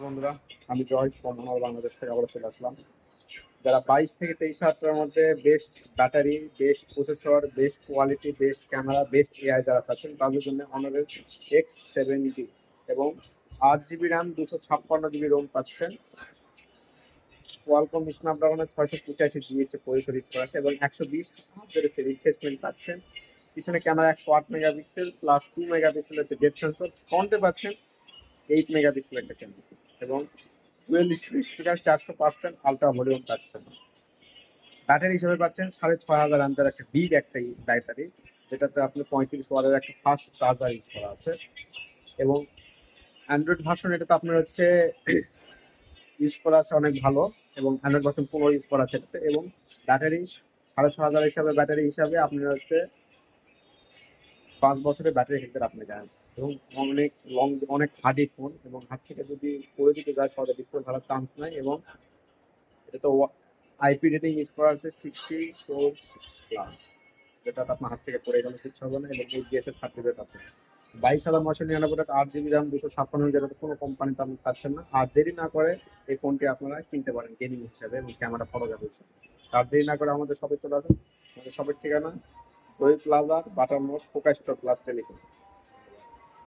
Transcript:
বন্ধুরা, আমি জয় কমনওয়েলথ বাংলাদেশ থেকে আবার চলে আসলাম। যারা 22 থেকে 23 হাজার মধ্যে best battery, best processor, best quality, best camera, best AI যারা চাচ্ছেন তাদের জন্য অনারের X70 এবং 8 জিবি র্যাম, 256 জিবি রোম পাচ্ছেন। কোয়ালকম স্ন্যাপড্রাগনের 685 জিবি হচ্ছে প্রসেসর ইউজ করা আছে এবং 120 হার্টজের হচ্ছে রিফ্রেশমেন্ট পাচ্ছেন। পিছনে ক্যামেরা 108 মেগাপিক্সেল প্লাস 2 মেগাপিক্সেল হচ্ছে ডেপথ সেন্সর। ফ্রন্টে পাচ্ছেন 8 মেগাপিক্সেল একটা ক্যামেরা এবং ডুয়েল স্পিকার, 400% আলট্রা ভলিউম পাচ্ছেন। ব্যাটারি হিসেবে পাচ্ছেন 6500 একটা বিগ একটা ব্যাটারি, যেটাতে আপনি 35 ওয়াটের একটা ফাস্ট চার্জার ইউজ করা আছে। এবং অ্যান্ড্রয়েড ভার্সন এটাতে আপনার হচ্ছে ইউজ করা আছে অনেক ভালো, এবং অ্যান্ড্রয়েড ভার্সন 15 ইউজ করা আছে এটাতে। এবং ব্যাটারি 6500 হিসাবে, ব্যাটারি হিসাবে আপনার হচ্ছে 5 বছরের ব্যাটারি হেলথের আপনি দেন। এবং অনেক লং, অনেক হার্ডি ফোন, এবং হাত থেকে যদি পড়ে যদি যায় সহজে ডিসপ্লে ভাঙার চান্স নাই। এবং এটা তো আইপি রেটিং ইউজ করা আছে 64+, যেটাতে আপনার হাত থেকে পড়ে গেলে কিচ্ছু হবে না। এবং এইচডিএস এর সার্টিফিকেট আছে। 22,999 টাকা, 8 জিবি র্যাম, 256, যেটাতে কোনো কোম্পানিতে আপনি পাচ্ছেন না। আর দেরি না করে এই ফোনটি আপনারা কিনতে পারেন গেমিং হিসাবে, এবং ক্যামেরা ফটোগ্রাফি হিসাবে। আর দেরি না করে আমাদের শপে চলে আসুন। আমাদের শপের ঠিকানা জয়ী প্লাজা, বাটার মোড়, ফোকা স্টোর প্লাস টেলিকম।